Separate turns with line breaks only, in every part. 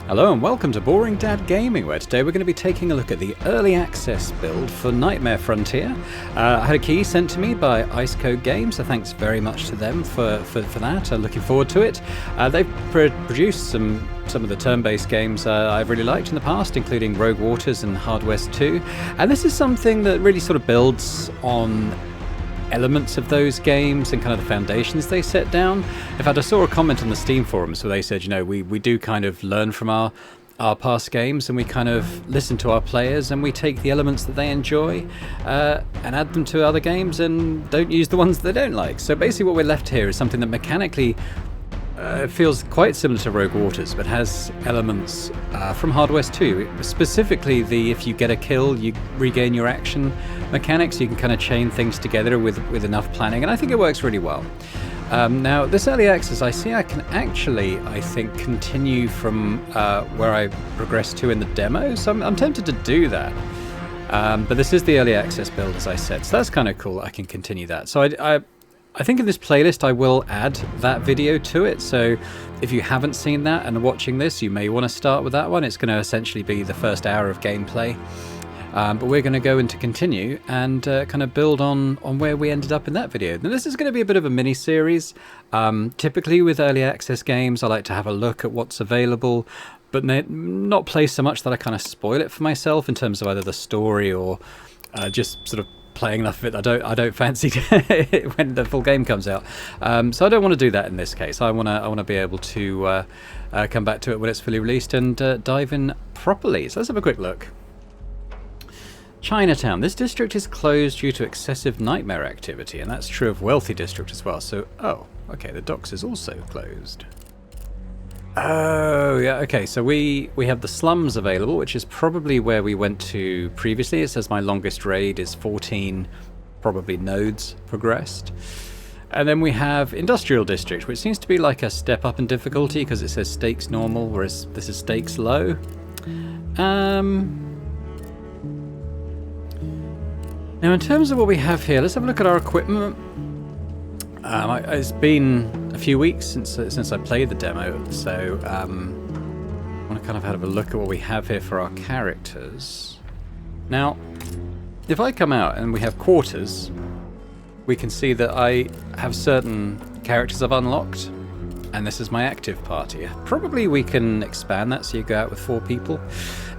Hello and welcome to Boring Dad Gaming, where today we're going to be taking a look at the early access build for Nightmare Frontier. I had a key sent to me by Ice Code Games, so thanks very much to them for that. Looking forward to it. They've produced some of the turn-based games I've really liked in the past, including Rogue Waters and Hard West 2. And this is something that really sort of builds on elements of those games and kind of the foundations they set down. In fact, I saw a comment on the Steam forums where they said, you know, we do kind of learn from our past games, and we kind of listen to our players and we take the elements that they enjoy and add them to other games and don't use the ones they don't like. So basically what we're left here is something that mechanically feels quite similar to Rogue Waters, but has elements from Hard West 2. Specifically, if you get a kill, you regain your action mechanics. You can kind of chain things together with enough planning, and I think it works really well. Now, this early access, I can actually, I think, continue from where I progressed to in the demo, so I'm tempted to do that. But this is the early access build, as I said, so that's kind of cool. I can continue that. So I think in this playlist I will add that video to it, so if you haven't seen that and are watching this, you may want to start with that one. It's going to essentially be the first hour of gameplay, but we're going to go into continue and kind of build on where we ended up in that video. Now this is going to be a bit of a mini-series. Typically with early access games I like to have a look at what's available, but not play so much that I kind of spoil it for myself in terms of either the story or just sort of playing enough of it I don't fancy when the full game comes out. So I don't want to do that in this case. I want to be able to come back to it when it's fully released and dive in properly. So let's have a quick look. Chinatown. This district is closed due to excessive nightmare activity, and that's true of Wealthy District as well. So, oh, okay, the docks is also closed. Oh, yeah, okay, so we have the slums available, which is probably where we went to previously. It says my longest raid is 14, probably nodes progressed. And then we have Industrial District, which seems to be like a step up in difficulty because it says stakes normal, whereas this is stakes low. Now, in terms of what we have here, let's have a look at our equipment. It's been a few weeks since I played the demo, so I want to kind of have a look at what we have here for our characters. Now, if I come out and we have quarters, we can see that I have certain characters I've unlocked, and this is my active party. Probably we can expand that so you go out with 4 people.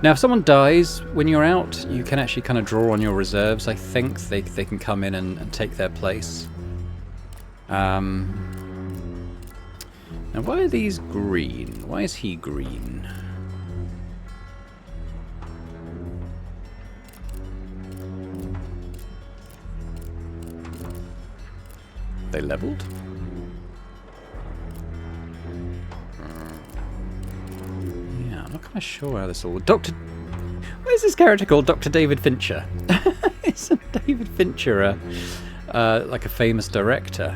Now, if someone dies when you're out, you can actually kind of draw on your reserves. I think they can come in and take their place. Now, why are these green? Why is he green? They leveled? Yeah, I'm not kind of sure how this all... Why is this character called Dr. David Fincher? Isn't David Fincher like a famous director?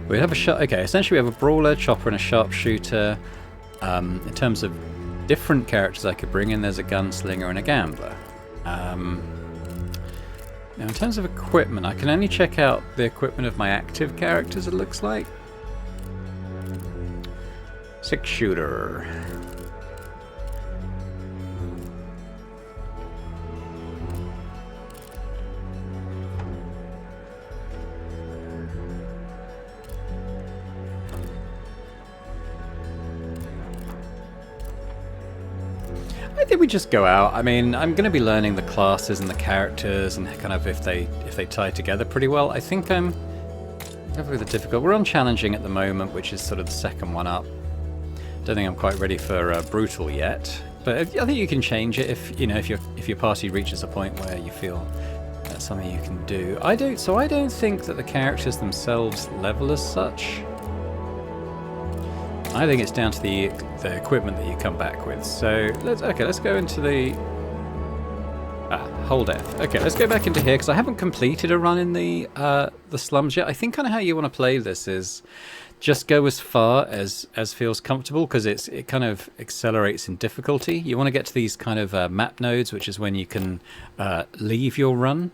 We have a shot. Okay, essentially we have a brawler, chopper, and a sharpshooter. In terms of different characters I could bring in, there's a gunslinger and a gambler. Now, in terms of equipment, I can only check out the equipment of my active characters, it looks like. 6-shooter. I think we just go out. I mean, I'm going to be learning the classes and the characters and kind of if they tie together pretty well. I think I'm with the difficult. We're on challenging at the moment, which is sort of the second one up. Don't think I'm quite ready for brutal yet, but I think you can change it if your party reaches a point where you feel that's something you can do. I don't think that the characters themselves level as such. I think it's down to the equipment that you come back with. So let's go into the hold F. Okay, let's go back into here because I haven't completed a run in the slums yet. I think kind of how you want to play this is just go as far as feels comfortable because it kind of accelerates in difficulty. You want to get to these kind of map nodes, which is when you can leave your run.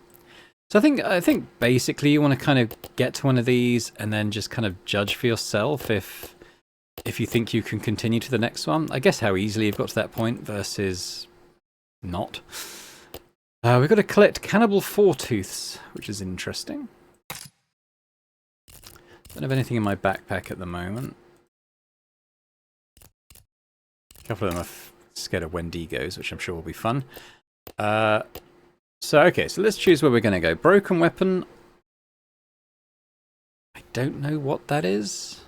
So I think basically you want to kind of get to one of these and then just kind of judge for yourself if if you think you can continue to the next one. I guess how easily you've got to that point versus not. We've got to collect cannibal foretooths, which is interesting. Don't have anything in my backpack at the moment. A couple of them are scared of Wendigos, which I'm sure will be fun. Okay, so let's choose where we're going to go. Broken weapon. I don't know what that is.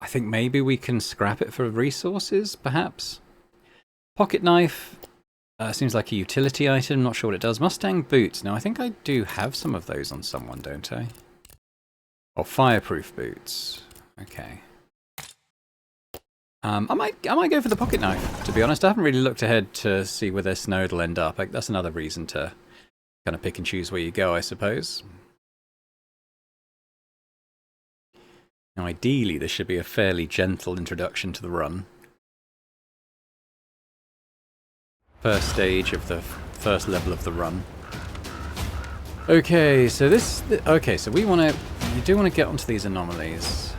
I think maybe we can scrap it for resources, perhaps. Pocket knife. Seems like a utility item. Not sure what it does. Mustang boots. Now, I think I do have some of those on someone, don't I? Or fireproof boots. Okay. I might go for the pocket knife, to be honest. I haven't really looked ahead to see where their snowd will end up. That's another reason to kind of pick and choose where you go, I suppose. Now, ideally, this should be a fairly gentle introduction to the run. First stage of the first level of the run. Okay, so so we do want to get onto these anomalies.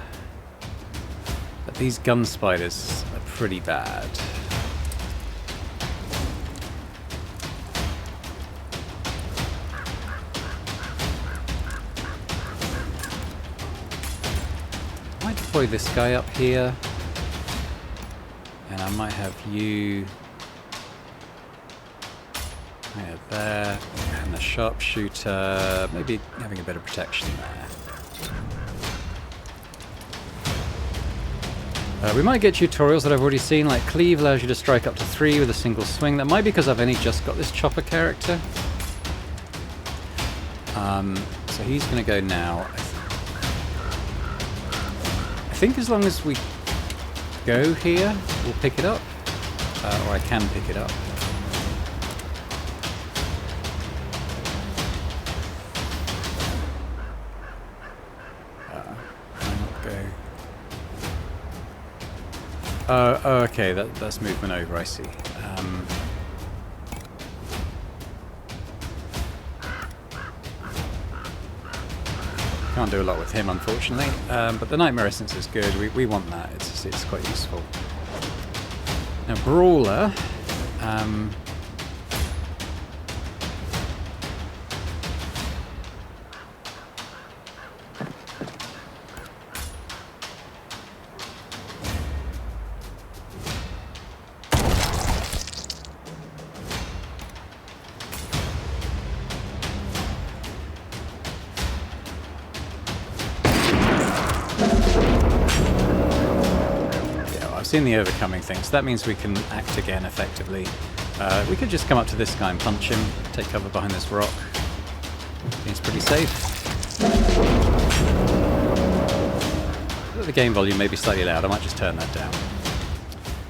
But these gun spiders are pretty bad. I might deploy this guy up here. And I might have you there, and the sharpshooter maybe having a bit of protection there. We might get tutorials that I've already seen, like cleave allows you to strike up to 3 with a single swing. That might be because I've only just got this chopper character. So he's going to go now. I think as long as we go here, we'll pick it up. Or I can pick it up. Okay, that's movement over, I see. Can't do a lot with him, unfortunately, but the Nightmare Essence is good. We want that, it's quite useful. Now, Brawler... in the overcoming thing, so that means we can act again effectively. We could just come up to this guy and punch him, take cover behind this rock. Seems pretty safe. The game volume may be slightly loud, I might just turn that down.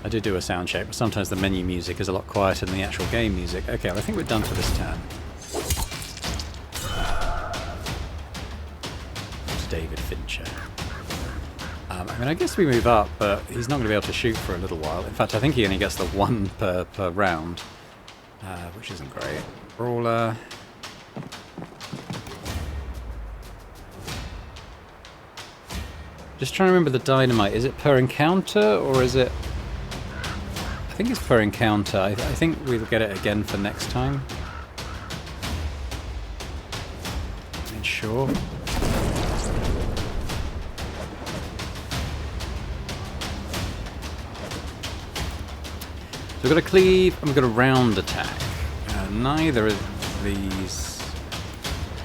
I did do a sound check, but sometimes the menu music is a lot quieter than the actual game music. Okay, well, I think we're done for this turn. It's David Fincher. I mean, I guess we move up, but he's not going to be able to shoot for a little while. In fact, I think he only gets the 1 per round, which isn't great. Brawler. Just trying to remember the dynamite. Is it per encounter, or is it... I think it's per encounter. I think we'll get it again for next time. Ain't sure. So we've got a cleave and we've got a round attack. Neither of these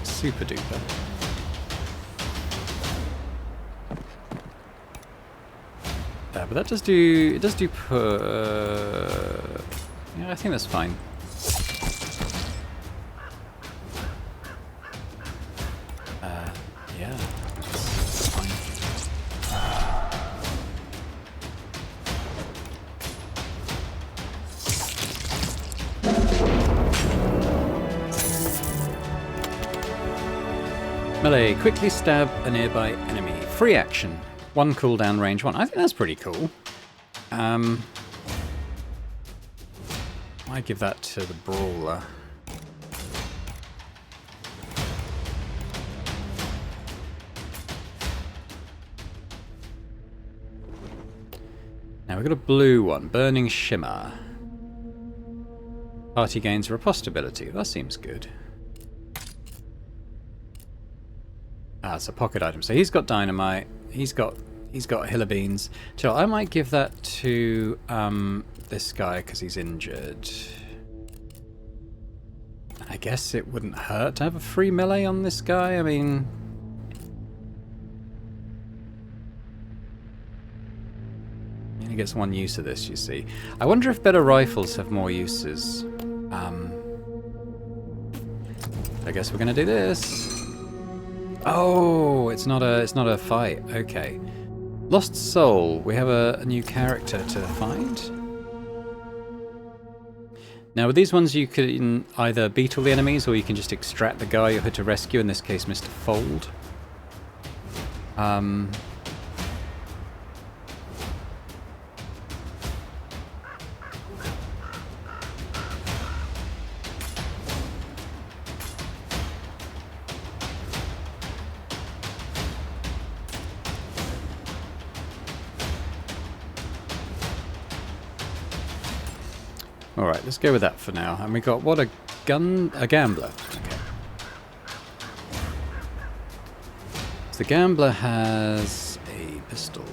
super duper. But that does do, it does do yeah, I think that's fine. Yeah, that's fine. Melee, quickly stab a nearby enemy. Free action. 1 cooldown, range 1. I think that's pretty cool. I give that to the Brawler. Now we've got a blue one, Burning Shimmer. Party gains riposte ability. That seems good. Ah, it's a pocket item. So he's got dynamite. He's got a hill of beans. Chill. I might give that to this guy because he's injured. I guess it wouldn't hurt to have a free melee on this guy. I mean, he gets one use of this, you see. I wonder if better rifles have more uses. I guess we're gonna do this. Oh, it's not a fight. Okay. Lost Soul. We have a new character to find. Now with these ones you can either beat all the enemies or you can just extract the guy you're here to rescue, in this case Mr. Fold. Alright, let's go with that for now. And we got, what, a gambler. Okay. So the gambler has a pistol.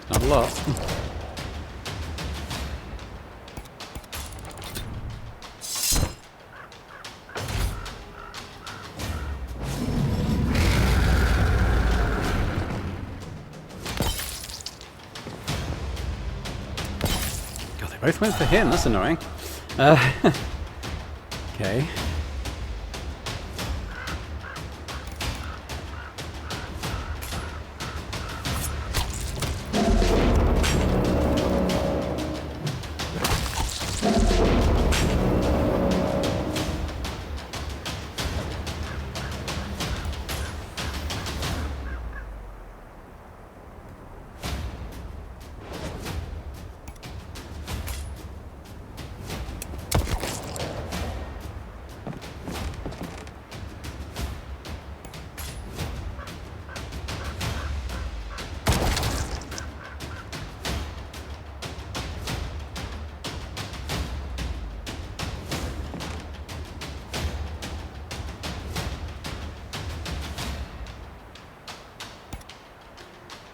Not a lot. God, they both went for him. That's annoying. Okay.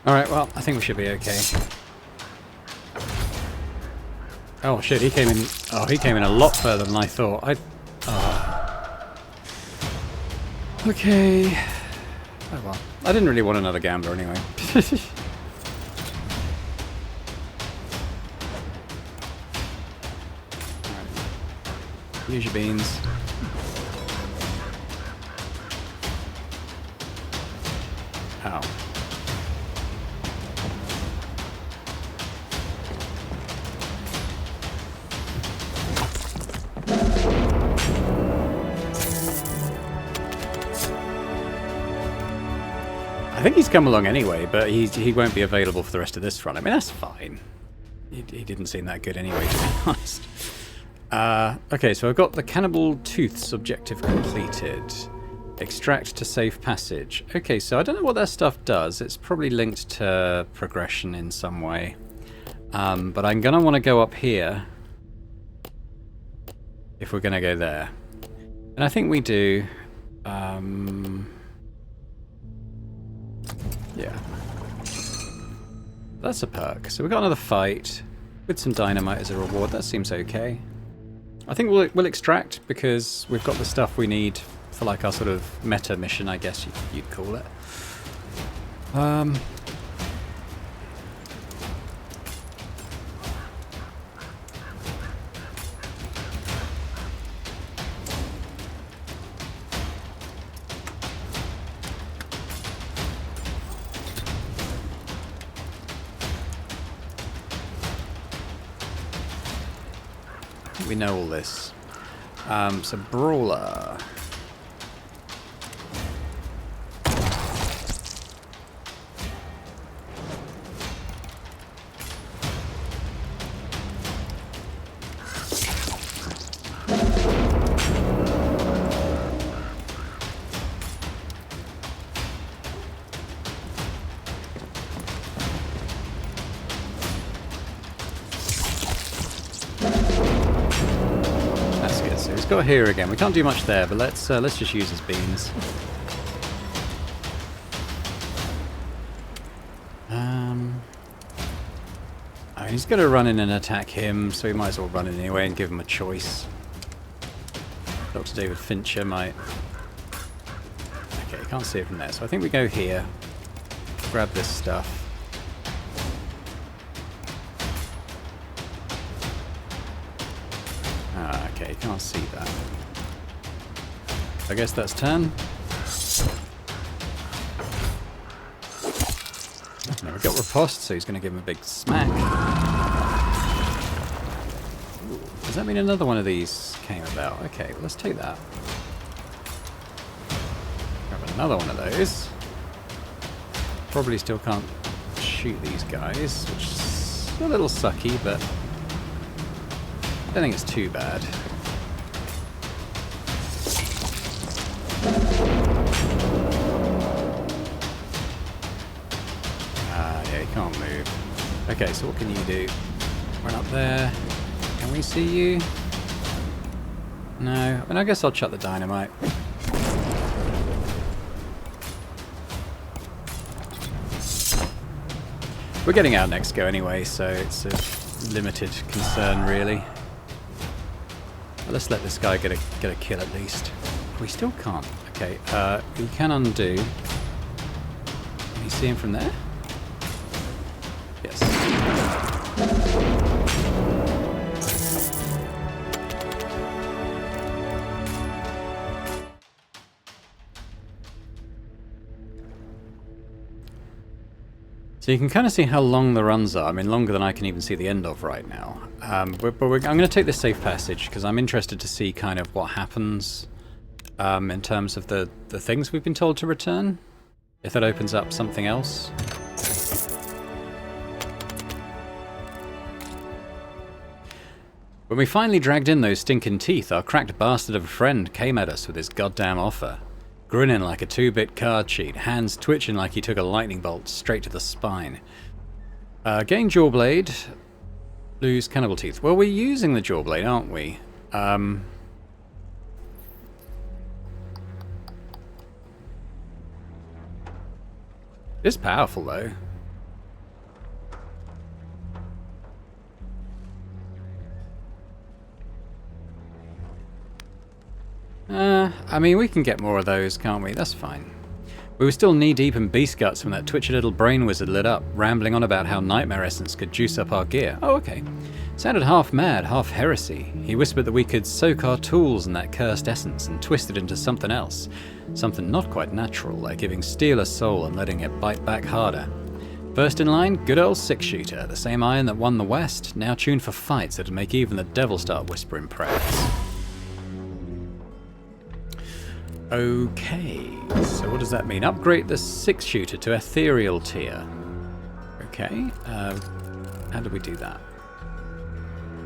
Alright, well, I think we should be okay. Oh shit, he came in. Oh, he came in a lot further than I thought. Okay. Oh well. I didn't really want another gambler anyway. Alright. Use your beans. Ow. I think he's come along anyway, but he won't be available for the rest of this run. I mean, that's fine. He didn't seem that good anyway, to be honest. Okay, so I've got the Cannibal Tooth's objective completed. Extract to safe passage. Okay, so I don't know what that stuff does. It's probably linked to progression in some way. But I'm going to want to go up here if we're going to go there. And I think we do. Yeah. That's a perk. So we've got another fight with some dynamite as a reward. That seems okay. I think we'll extract because we've got the stuff we need for like our sort of meta mission, I guess you'd call it. We know all this. So brawler. Got here again. We can't do much there, but let's just use his beans. I mean, he's going to run in and attack him, so we might as well run in anyway and give him a choice. Dr. David Fincher might. Okay, you can't see it from there, so I think we go here. Grab this stuff. Okay, you can't see that. I guess that's turn. Now we've got riposte, so he's going to give him a big smack. Ooh, does that mean another one of these came about? Okay, well, let's take that. Grab another one of those. Probably still can't shoot these guys, which is a little sucky, but I don't think it's too bad. Yeah, you can't move. Okay, so what can you do? Run up there. Can we see you? No. And I guess I'll chuck the dynamite. We're getting out next go anyway, so it's a limited concern, really. Let's let this guy get a kill at least. We still can't. Okay, you can undo. Can you see him from there? Yes. So you can kind of see how long the runs are. I mean, longer than I can even see the end of right now. I'm going to take this safe passage because I'm interested to see kind of what happens in terms of the things we've been told to return. If that opens up something else. When we finally dragged in those stinking teeth, our cracked bastard of a friend came at us with his goddamn offer. Grinning like a 2-bit card cheat, hands twitching like he took a lightning bolt straight to the spine. Gain Jawblade, lose Cannibal Teeth. Well, we're using the Jawblade, aren't we? It's powerful, though. I mean, we can get more of those, can't we? That's fine. We were still knee-deep in beast guts when that twitchy little brain wizard lit up, rambling on about how nightmare essence could juice up our gear. Oh, okay. Sounded half mad, half heresy. He whispered that we could soak our tools in that cursed essence and twist it into something else. Something not quite natural, like giving steel a soul and letting it bite back harder. First in line, good old six-shooter, the same iron that won the West, now tuned for fights that'd make even the devil start whispering prayers. Okay, so what does that mean? Upgrade the six-shooter to ethereal tier. Okay, how do we do that?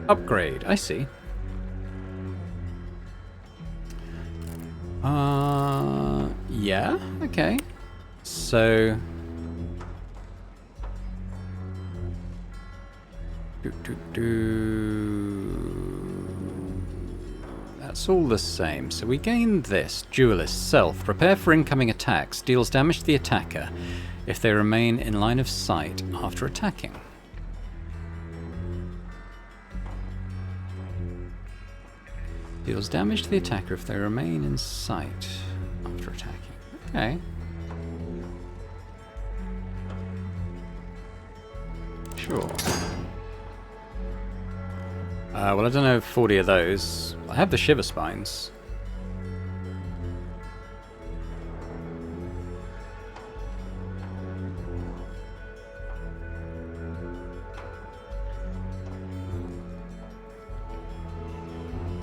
Upgrade, I see. Yeah, okay. So... That's all the same. So we gain this. Duelist, self. Prepare for incoming attacks. Deals damage to the attacker if they remain in line of sight after attacking. Deals damage to the attacker if they remain in sight after attacking. Okay. Sure. Well, I don't know 40 of those. I have the Shiver Spines.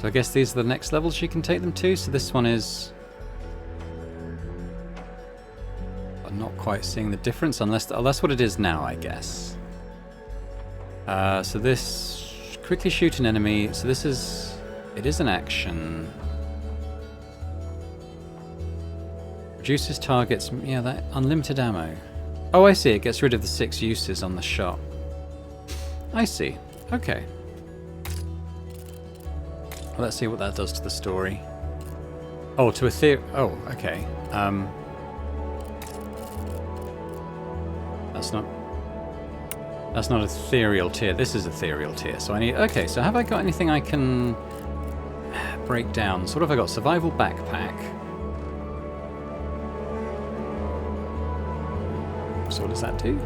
So I guess these are the next levels you can take them to. So this one is... I'm not quite seeing the difference, unless... Oh, that's what it is now, I guess. So this... Quickly shoot an enemy. So this is... It is an action. Reduces targets... Yeah, that... Unlimited ammo. Oh, I see. It gets rid of the 6 uses on the shot. I see. Okay. Well, let's see what that does to the story. Oh, to a theory... Oh, okay. That's not ethereal tier. This is ethereal tier. So I need... Okay, so have I got anything I can break down? So what have I got? Survival backpack. So what does that do?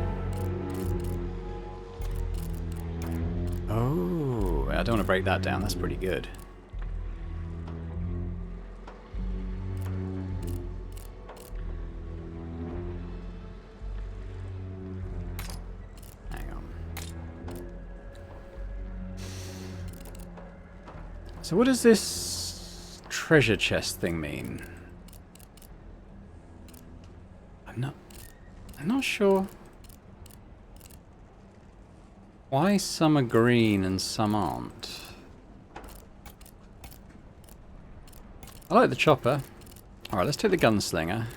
Oh, I don't want to break that down. That's pretty good. So what does this treasure chest thing mean? I'm not sure why some are green and some aren't. I like the chopper. Alright, let's take the gunslinger.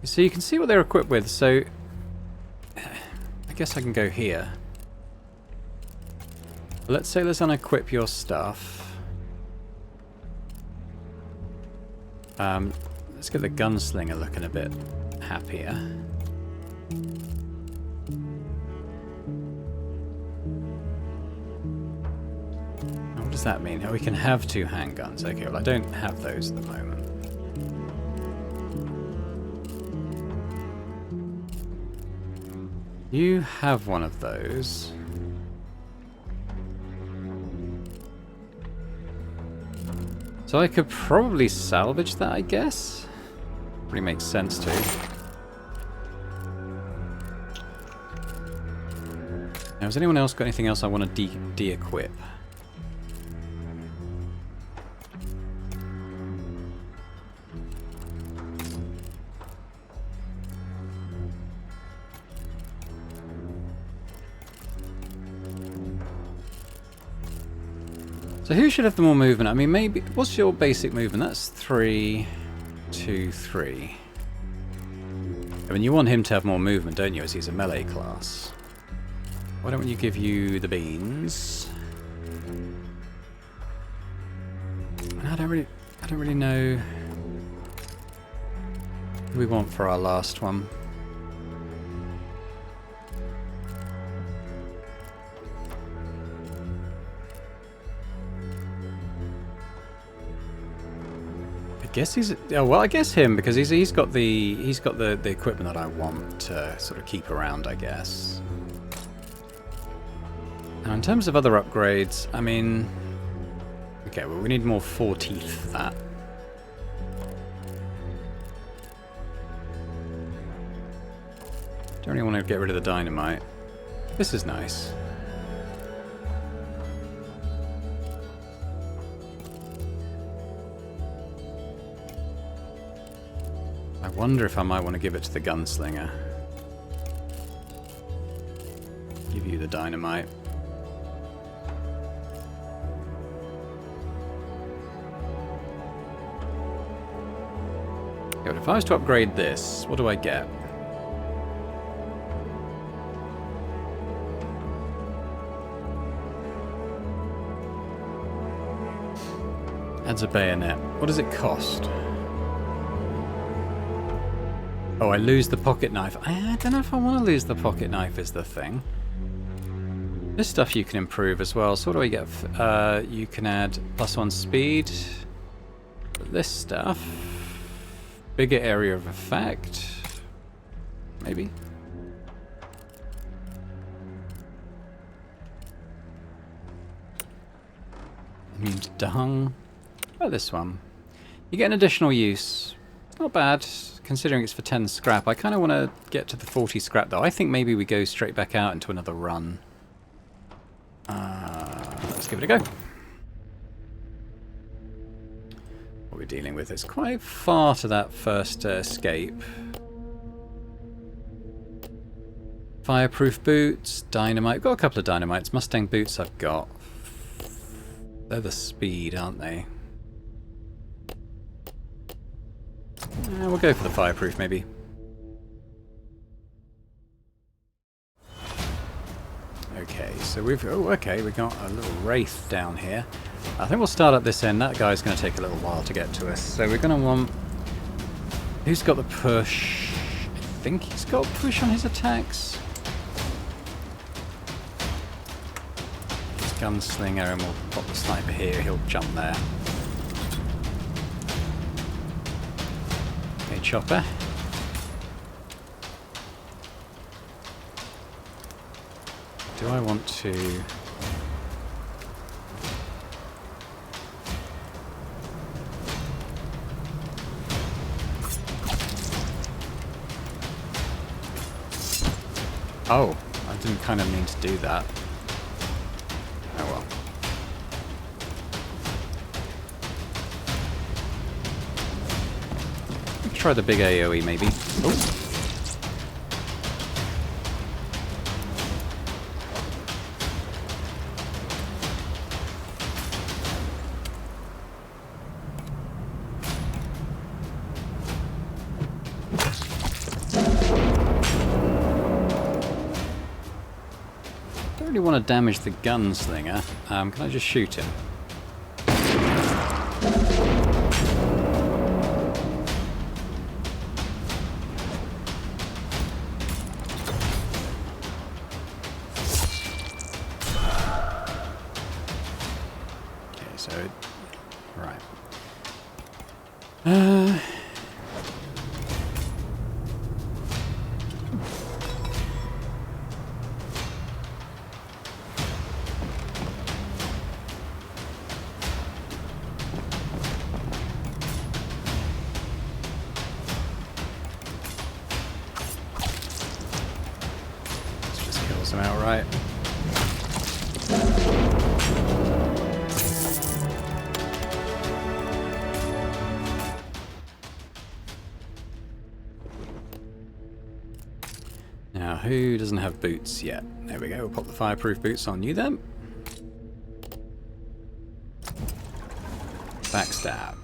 So you can see what they're equipped with, so I guess I can go here. Let's say let's unequip your stuff. Let's get the gunslinger looking a bit happier. What does that mean? Oh, we can have 2 handguns. Okay, well I don't have those at the moment. You have one of those. So I could probably salvage that, I guess. Pretty makes sense to. Now, has anyone else got anything else I want to de-equip? So who should have the more movement? I mean, maybe... What's your basic movement? That's 3, 2, 3. I mean, you want him to have more movement, don't you, as he's a melee class? Why don't you give you the beans? I don't really know who we want for our last one. I guess he's... Oh, well, I guess him, because he's got the equipment that I want to sort of keep around, I guess. Now, in terms of other upgrades, I mean... Okay, well, we need more 4 teeth for that. Don't really want to get rid of the dynamite. This is nice. I wonder if I might want to give it to the gunslinger. Give you the dynamite. Good. If I was to upgrade this, what do I get? Adds a bayonet. What does it cost? Oh, I lose the pocket knife. I don't know if I want to lose the pocket knife is the thing. This stuff you can improve as well. So what do I get? You can add +1 speed. But this stuff... Bigger area of effect. Maybe. Immune to dung. Oh, this one. You get an additional use. Not bad, considering it's for 10 scrap. I kind of want to get to the 40 scrap, though. I think maybe we go straight back out into another run. Let's give it a go. What we're dealing with is quite far to that first escape. Fireproof boots, dynamite. I've got a couple of dynamites. Mustang boots I've got. They're the speed, aren't they? We'll go for the fireproof, maybe. Okay, so we've... Oh, okay, we've got a little wraith down here. I think we'll start at this end. That guy's going to take a little while to get to us. So we're going to want... Who's got the push? I think he's got push on his attacks. He's gunslinger, and we'll pop the sniper here. He'll jump there. Okay, chopper. Do I want to... Oh, I didn't kind of mean to do that. Oh well. Let's try the big AoE maybe. Oh. Want to damage the gunslinger. Can I just shoot him? Okay, so right. Them outright. Now, who doesn't have boots yet? There we go. We'll pop the fireproof boots on you then. Backstab.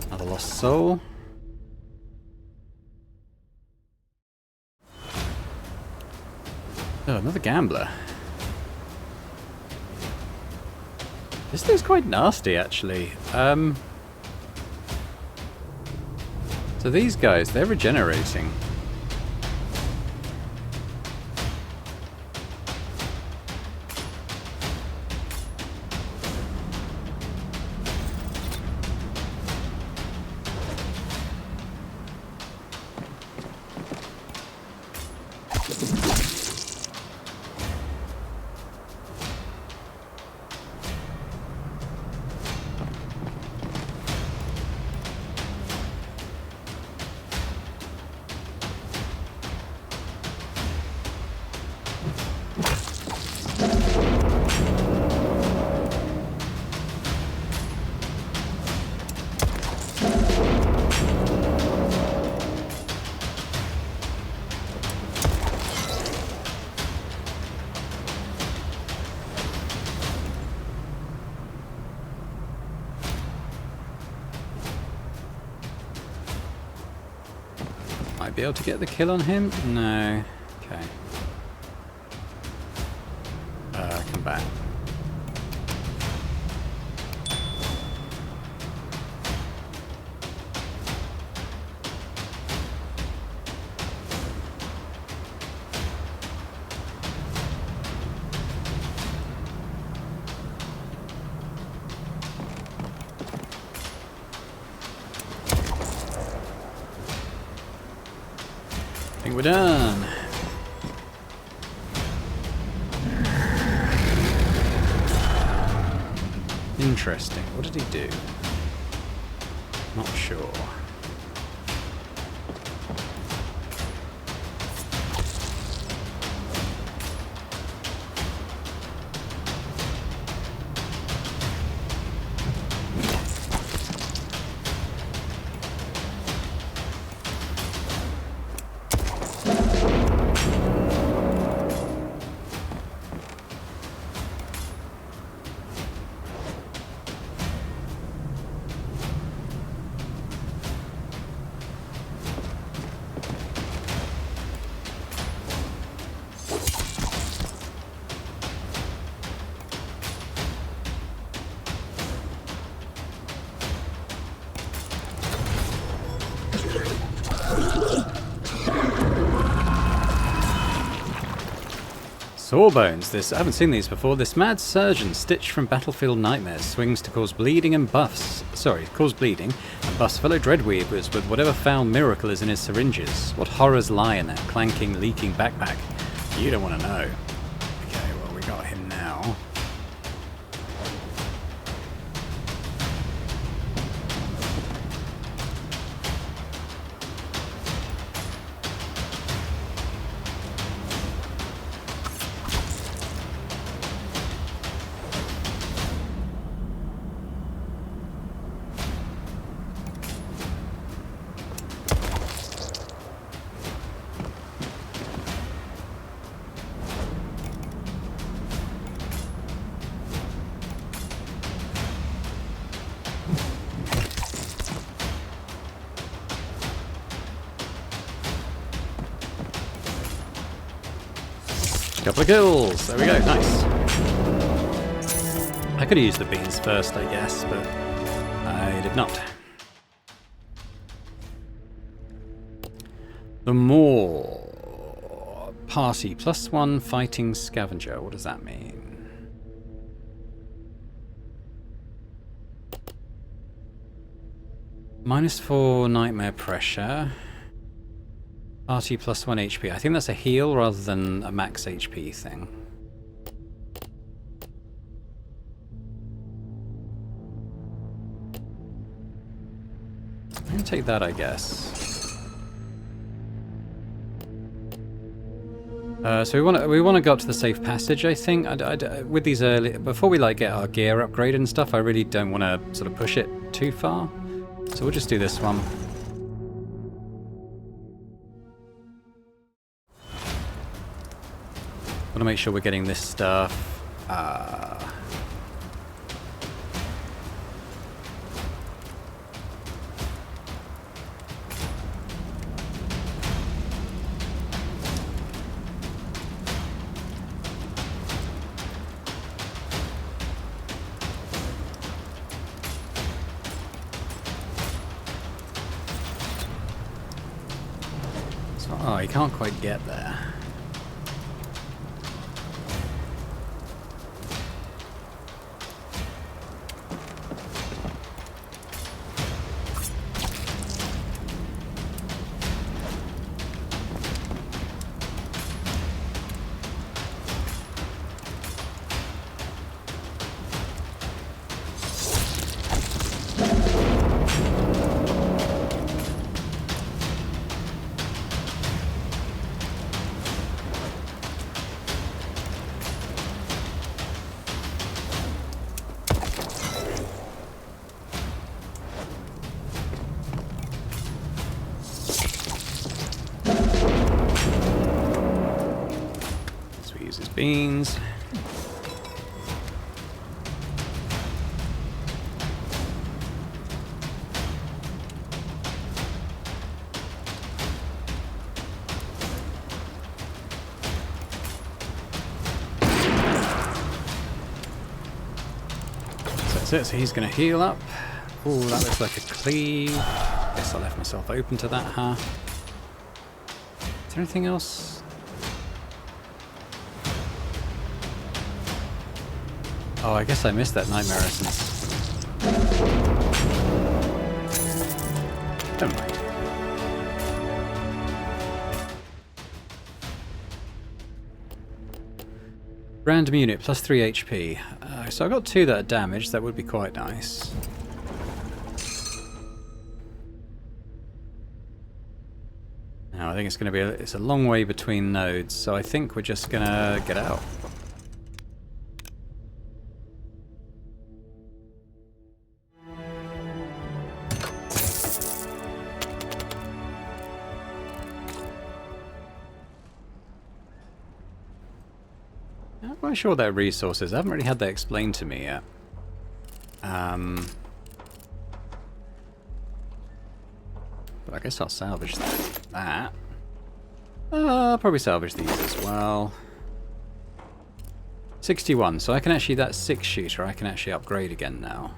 Another lost soul. Oh, another gambler. This thing's quite nasty, actually. So these guys, they're regenerating. Might be able to get the kill on him? No. Okay. Come back. I think we're done. Interesting. What did he do? Not sure. Sawbones. I haven't seen these before. This mad surgeon, stitched from battlefield nightmares, swings to cause bleeding and buffs. Cause bleeding and buffs fellow Dreadweavers with whatever foul miracle is in his syringes. What horrors lie in that clanking, leaking backpack? You don't want to know. Okay, well, we got him now. Couple of kills. There we go. Nice. I could have used the beans first, I guess, but I did not. The more party +1 fighting scavenger. What does that mean? -4 nightmare pressure. Party +1 HP. I think that's a heal rather than a max HP thing. I'm gonna take that, I guess. So we want to go up to the safe passage, I think. With these early, before we like get our gear upgraded and stuff, I really don't want to sort of push it too far. So we'll just do this one. Want to make sure we're getting this stuff. Oh, you can't quite get there. Beans. it, so he's going to heal up. Oh, that looks like a cleave. Guess I left myself open to that, huh? Is there anything else? Oh, I guess I missed that nightmare essence. Never mind. Random unit, plus 3 HP. So I got 2 that are damaged, that would be quite nice. Now I think it's going to be it's a long way between nodes, so I think we're just going to get out. I'm not sure what their resources. I haven't really had that explained to me yet. But I guess I'll salvage that. I'll probably salvage these as well. 61, so I can actually, that 6-shooter, I can actually upgrade again now.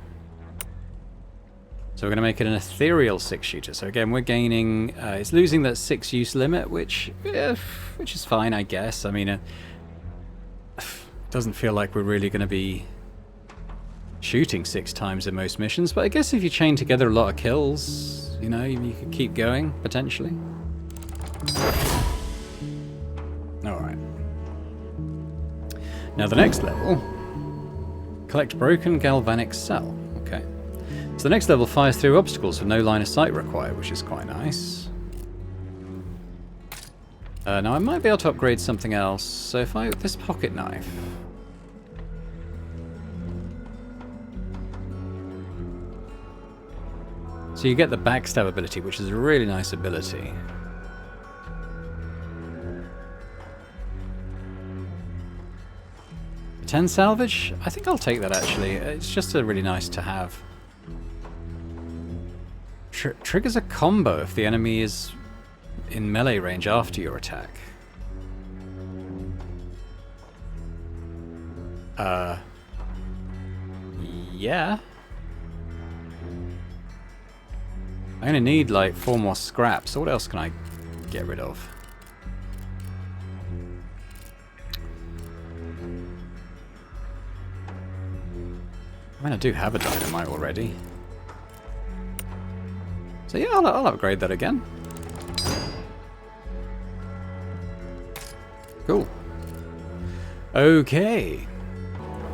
So we're going to make it an ethereal 6-shooter. So again, we're gaining, it's losing that 6 use limit, which is fine, I guess. I mean, doesn't feel like we're really going to be shooting 6 times in most missions, but I guess if you chain together a lot of kills, you know, you could keep going, potentially. Alright. Now the next level, collect broken galvanic cell. Okay. So the next level fires through obstacles with no line of sight required, which is quite nice. Now I might be able to upgrade something else. So if I this pocket knife. So you get the backstab ability, which is a really nice ability. $10 salvage? I think I'll take that actually. It's just a really nice to have. Triggers a combo if the enemy is in melee range after your attack. Yeah. I only need like 4 more scraps, so what else can I get rid of? I mean, I do have a dynamite already. So yeah, I'll upgrade that again. Cool. Okay.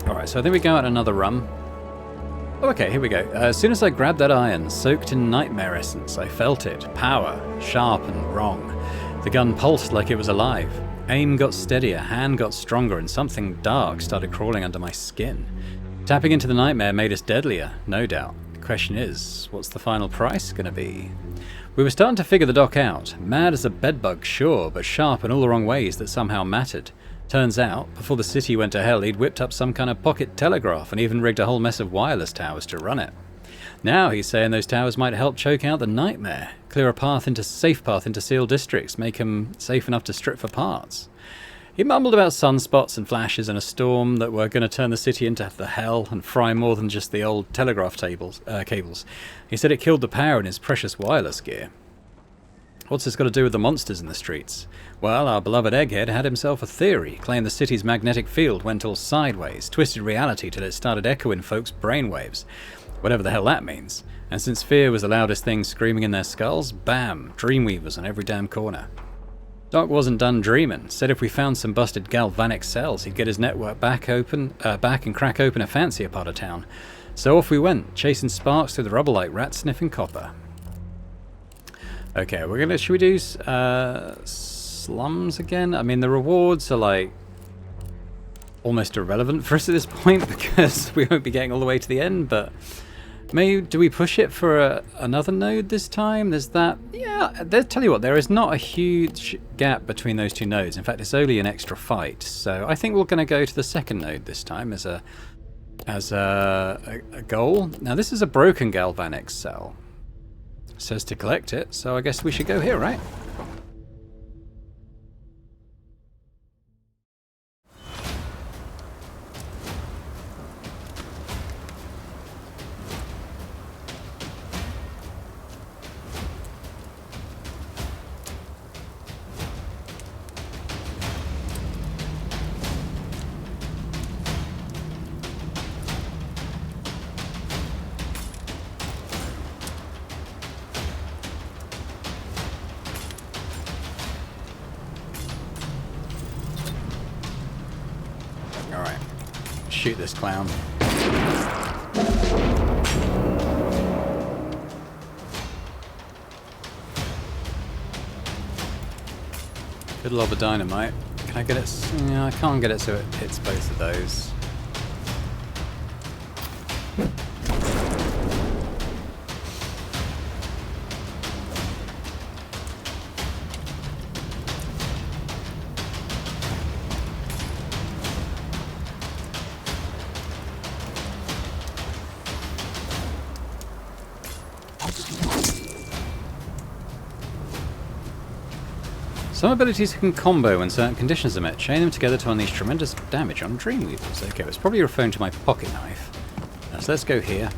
Alright, so I think we go out another run. Oh, okay, here we go. As soon as I grabbed that iron, soaked in nightmare essence, I felt it. Power, sharp and wrong. The gun pulsed like it was alive. Aim got steadier, hand got stronger, and something dark started crawling under my skin. Tapping into the nightmare made us deadlier, no doubt. The question is, what's the final price gonna be? We were starting to figure the doc out. Mad as a bedbug, sure, but sharp in all the wrong ways that somehow mattered. Turns out, before the city went to hell, he'd whipped up some kind of pocket telegraph and even rigged a whole mess of wireless towers to run it. Now he's saying those towers might help choke out the nightmare, clear a safe path into sealed districts, make them safe enough to strip for parts. He mumbled about sunspots and flashes and a storm that were going to turn the city into the hell and fry more than just the old telegraph cables. He said it killed the power in his precious wireless gear. What's this got to do with the monsters in the streets? Well, our beloved Egghead had himself a theory, claimed the city's magnetic field went all sideways, twisted reality till it started echoing folks' brainwaves. Whatever the hell that means. And since fear was the loudest thing screaming in their skulls, bam, Dreamweavers on every damn corner. Doc wasn't done dreaming. Said if we found some busted galvanic cells, he'd get his network back and crack open a fancier part of town. So off we went, chasing sparks through the rubble like rat-sniffing copper. Okay, should we do slums again? I mean, the rewards are like almost irrelevant for us at this point because we won't be getting all the way to the end, but maybe do we push it for another node this time? There's that. Yeah, tell you what, there is not a huge gap between those 2 nodes. In fact, it's only an extra fight. So I think we're going to go to the second node this time as a goal. Now this is a broken galvanic cell. It says to collect it, so I guess we should go here, right? shoot this clown. Good lob of dynamite. Can I get it? Yeah, I can't get it so it hits both of those. Some abilities can combo when certain conditions are met. Chain them together to unleash tremendous damage on Dreadweavers. Okay, it's probably referring to my pocket knife. So let's go here.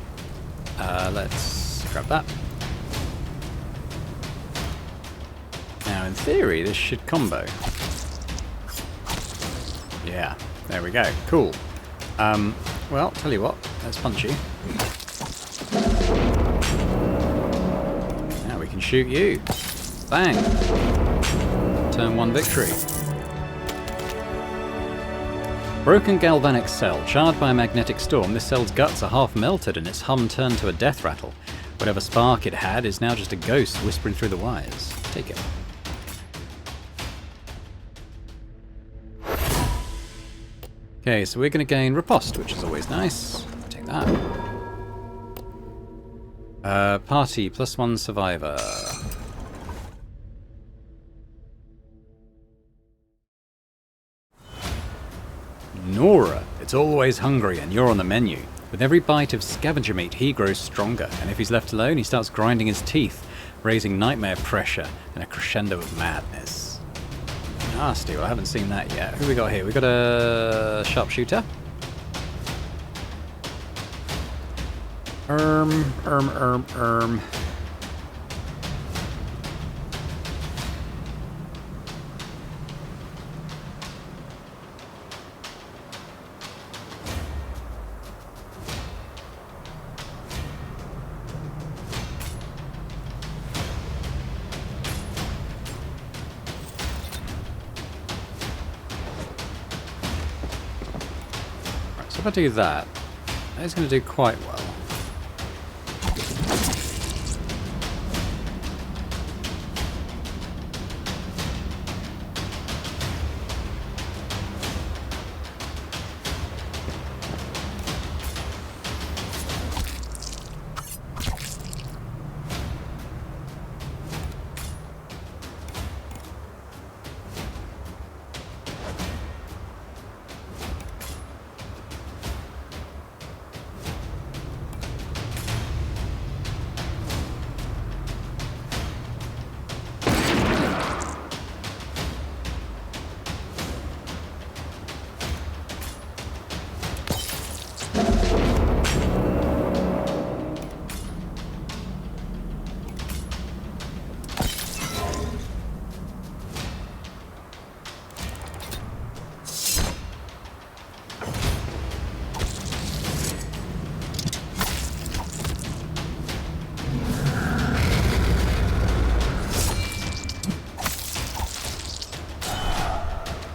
Let's grab that. Now, in theory, this should combo. Yeah, there we go. Cool. Well, tell you what, let's punch you. Now we can shoot you. Bang. Turn 1 victory. Broken galvanic cell. Charred by a magnetic storm, this cell's guts are half melted and its hum turned to a death rattle. Whatever spark it had is now just a ghost whispering through the wires. Take it. Okay, so we're going to gain riposte, which is always nice. Take that. Party, +1 survivor. Nora, it's always hungry and you're on the menu. With every bite of scavenger meat, he grows stronger, and if he's left alone, he starts grinding his teeth, raising nightmare pressure and a crescendo of madness. Nasty, well I haven't seen that yet. Who we got here? We got a sharpshooter. If I do that, it's going to do quite well.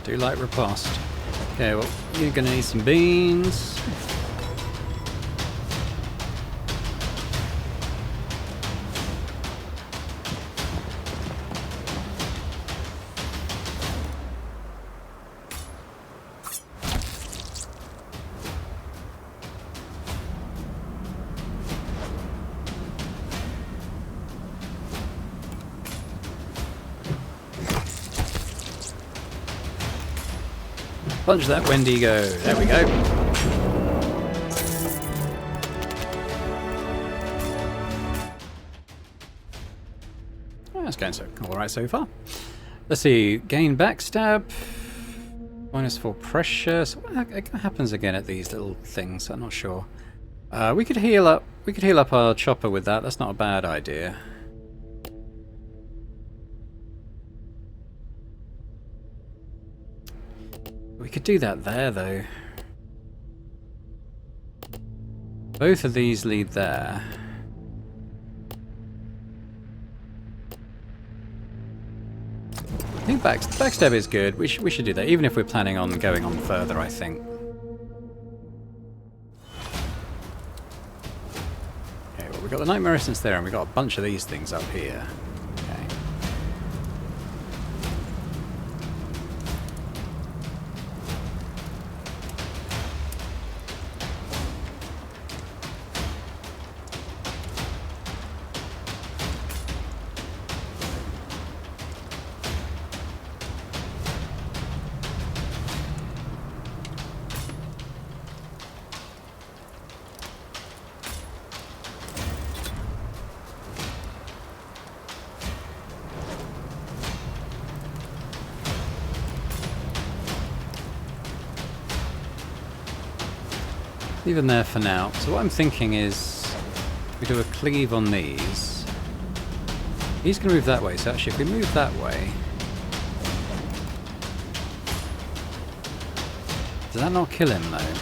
Do like riposte. Okay, well, you're gonna need some beans. Punch that Wendigo. There we go. Oh, that's going all right so far. Let's see. Gain backstab. -4 pressure. So what happens again at these little things? I'm not sure. We could heal up. We could heal up our chopper with that. That's not a bad idea. We could do that there, though. Both of these lead there. I think backstab is good. We should do that, even if we're planning on going on further, I think. we've got the Nightmare Essence there, and we've got a bunch of these things up here. Okay. Leave them there for now. So what I'm thinking is we do a cleave on these. He's going to move that way, so actually if we move that way... Does that not kill him though?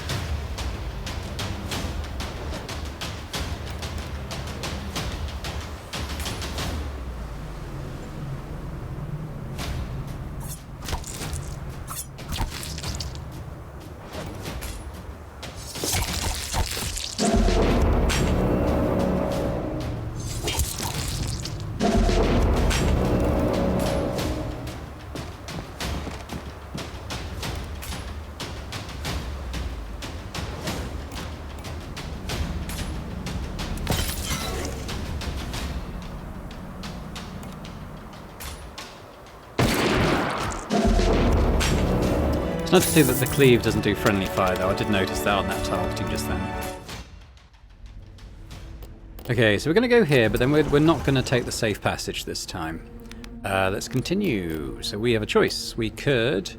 It's not to say that the cleave doesn't do friendly fire though, I did notice that on that targeting just then. Okay, so we're going to go here, but then we're not going to take the safe passage this time. Let's continue. So we have a choice. We could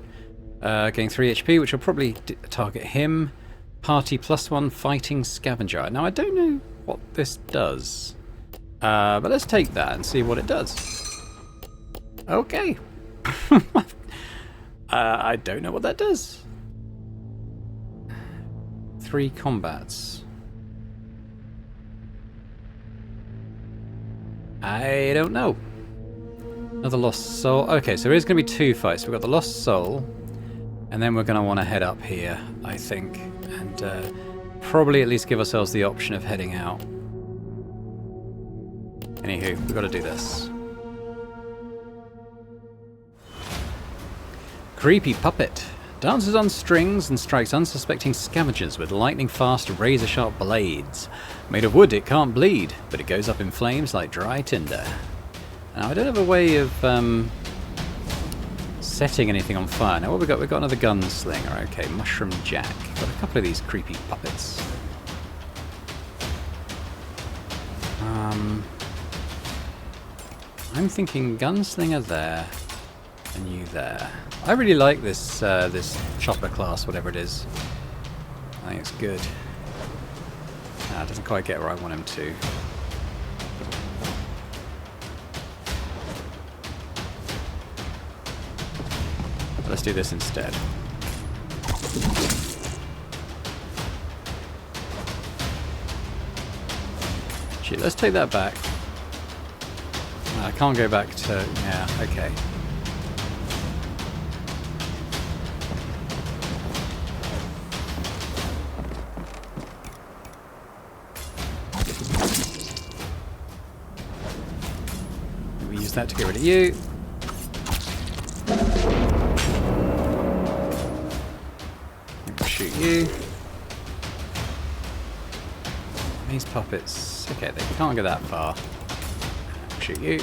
gain 3 HP, which will probably target him. Party +1 fighting scavenger. Now I don't know what this does, but let's take that and see what it does. Okay. I don't know what that does. 3 combats. I don't know. Another lost soul. Okay, so there's going to be 2 fights. We've got the lost soul, and then we're going to want to head up here, I think, and probably at least give ourselves the option of heading out. Anywho, we've got to do this. Creepy puppet. Dances on strings and strikes unsuspecting scavengers with lightning-fast, razor-sharp blades. Made of wood, it can't bleed, but it goes up in flames like dry tinder. Now, I don't have a way of setting anything on fire. Now, what have we got? We've got another gunslinger. Okay, Mushroom Jack. Got a couple of these creepy puppets. I'm thinking gunslinger there, and you there. I really like this this chopper class, whatever it is. I think it's good. It doesn't quite get where I want him to. But let's do this instead. Shit, let's take that back. I can't go back to... yeah, okay. Use that to get rid of you. Shoot you. These puppets. Okay, they can't go that far. Shoot you.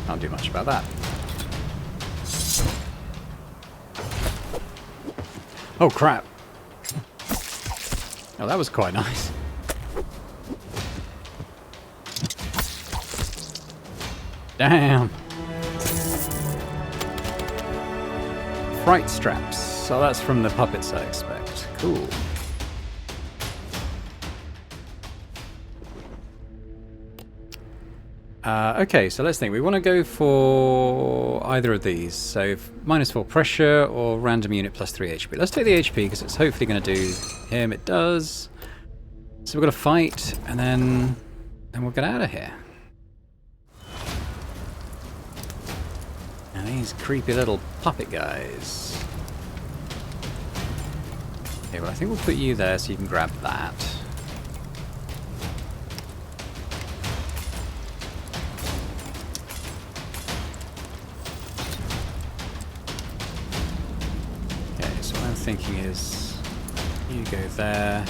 Can't do much about that. Oh crap. Oh, that was quite nice. Damn. Fright straps. So that's from the puppets, I expect. Cool. Okay, so let's think. We want to go for either of these. So -4 pressure or random unit +3 HP. Let's take the HP because it's hopefully going to do him. It does. So we've got to fight and then we'll get out of here. And these creepy little puppet guys. Okay, well I think we'll put you there so you can grab that. Okay, so what I'm thinking is you go there.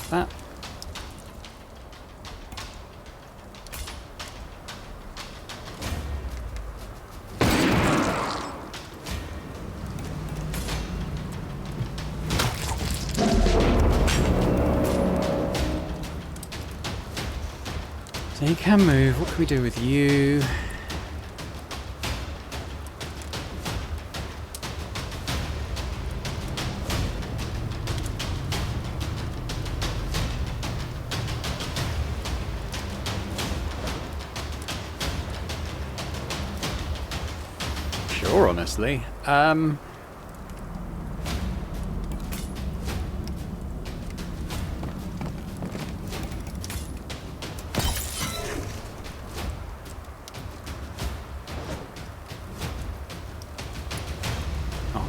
That. So you can move. What can we do with you? Sure, honestly. Can't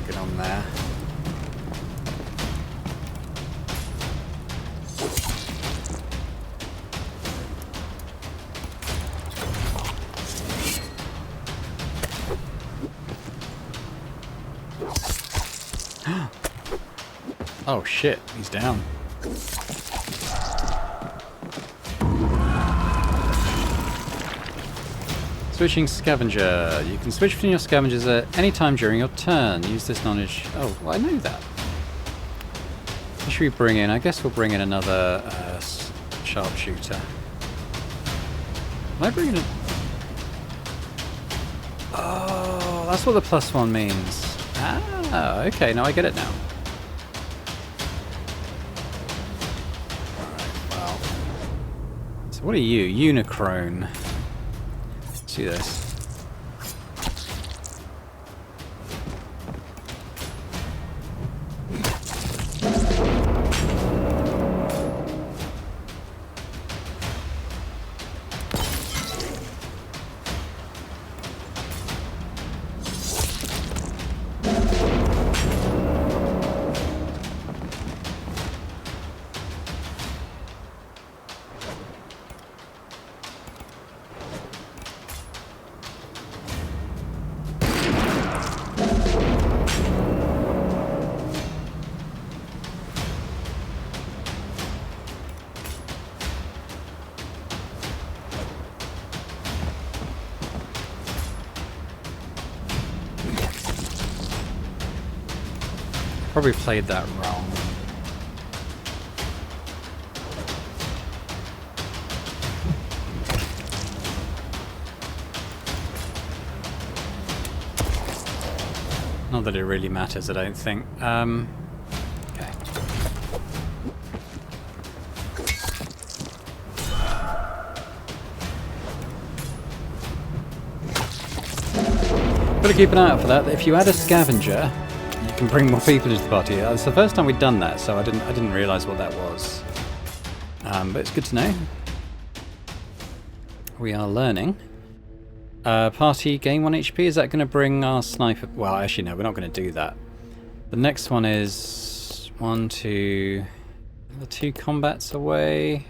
get on there. Oh shit, he's down. Switching scavenger. You can switch between your scavengers at any time during your turn. Use this knowledge. Oh, well, I know that. Who should we bring in? I guess we'll bring in another sharpshooter. Am I bringing in? Oh, that's what the +1 means. Ah, okay, now I get it now. What are you? Unicrone. Let's see this. Probably played that wrong. Not that it really matters, I don't think. Okay. Gotta keep an eye out for that. If you add a scavenger, you can bring more people into the party. It's the first time we've done that, so I didn't realise what that was. But it's good to know. We are learning. Party gain 1 HP. Is that going to bring our sniper? Well, actually no, we're not going to do that. The next one is 1, 2, the 2 combats away.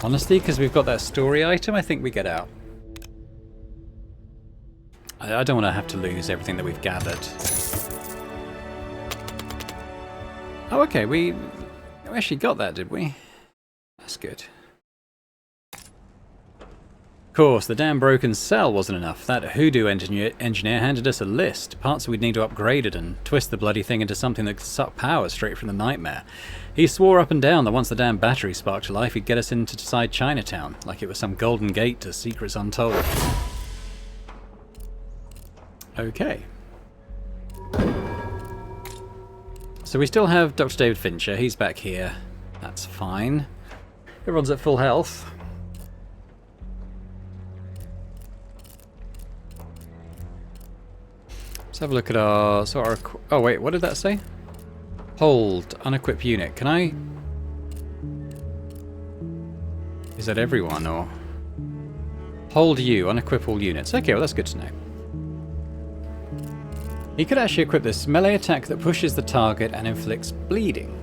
Honestly, because we've got that story item, I think we get out. I don't want to have to lose everything that we've gathered. Oh, okay, we actually got that, did we? That's good. Of course, the damn broken cell wasn't enough. That hoodoo engineer handed us a list. Parts we'd need to upgrade it and twist the bloody thing into something that could suck power straight from the nightmare. He swore up and down that once the damn battery sparked to life, he'd get us into inside Chinatown, like it was some golden gate to secrets untold. Okay. So we still have Dr. David Fincher. He's back here. That's fine. Everyone's at full health. Let's have a look at our... oh wait, what did that say? Hold, unequipped unit. Can I... Is that everyone, or... Hold U, unequip all units. Okay, well that's good to know. He could actually equip this melee attack that pushes the target and inflicts bleeding.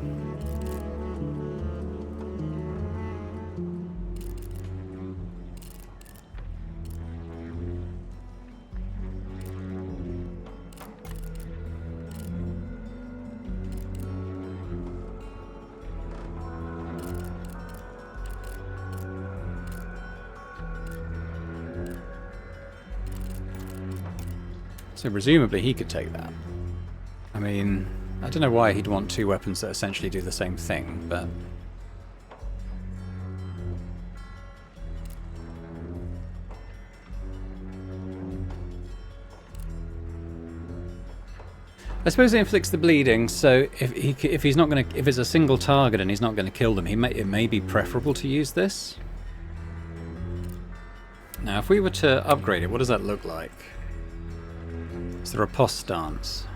So presumably he could take that. I mean, I don't know why he'd want two weapons that essentially do the same thing, but... I suppose it inflicts the bleeding, so if he's not going to, if it's a single target and he's not going to kill them, it may be preferable to use this. Now, if we were to upgrade it, what does that look like? Is there a riposte stance?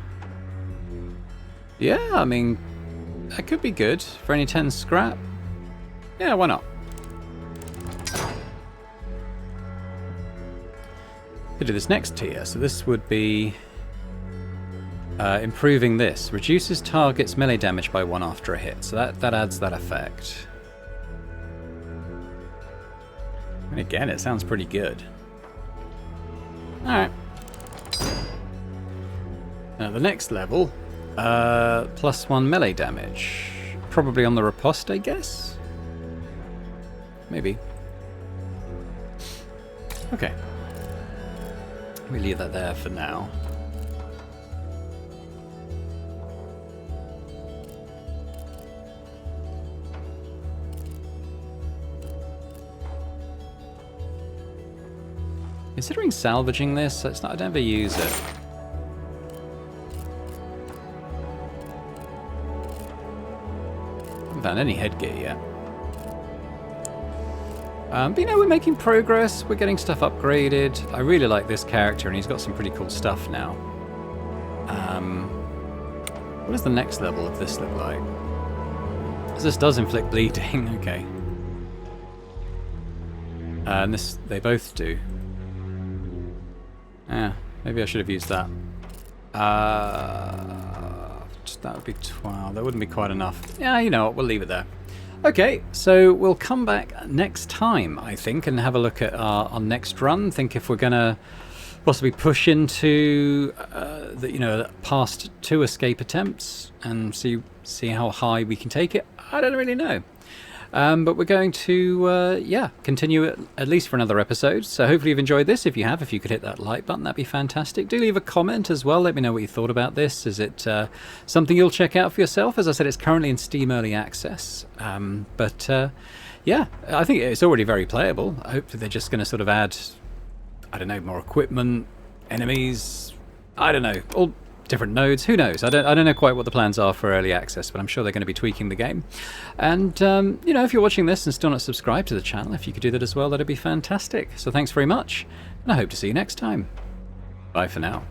Yeah, I mean, that could be good for any 10 scrap. Yeah, why not? Could do this next tier, so this would be improving this. Reduces target's melee damage by 1 after a hit, so that adds that effect. And again, it sounds pretty good. Alright. Now the next level, +1 melee damage. Probably on the riposte, I guess? Maybe. Okay. We leave that there for now. Considering salvaging this, I'd never use it. Haven't found any headgear yet. But you know, we're making progress, we're getting stuff upgraded. I really like this character and he's got some pretty cool stuff now. What does the next level of this look like? Because this does inflict bleeding, okay. And this, they both do. Yeah, maybe I should have used that. That would be 12. That wouldn't be quite enough. Yeah, you know what, we'll leave it there. Okay, so we'll come back next time, I think, and have a look at our next run. Think if we're going to possibly push into past 2 escape attempts and see how high we can take it. I don't really know. But we're going to, continue it at least for another episode. So hopefully you've enjoyed this. If you have, if you could hit that like button, that'd be fantastic. Do leave a comment as well. Let me know what you thought about this. Is it something you'll check out for yourself? As I said, it's currently in Steam Early Access. Yeah, I think it's already very playable. I hope that they're just going to sort of add, I don't know, more equipment, enemies, I don't know, all different nodes, who knows? I don't know quite what the plans are for early access, but I'm sure they're going to be tweaking the game. And if you're watching this and still not subscribed to the channel, if you could do that as well, that'd be fantastic. So thanks very much, and I hope to see you next time. Bye for now.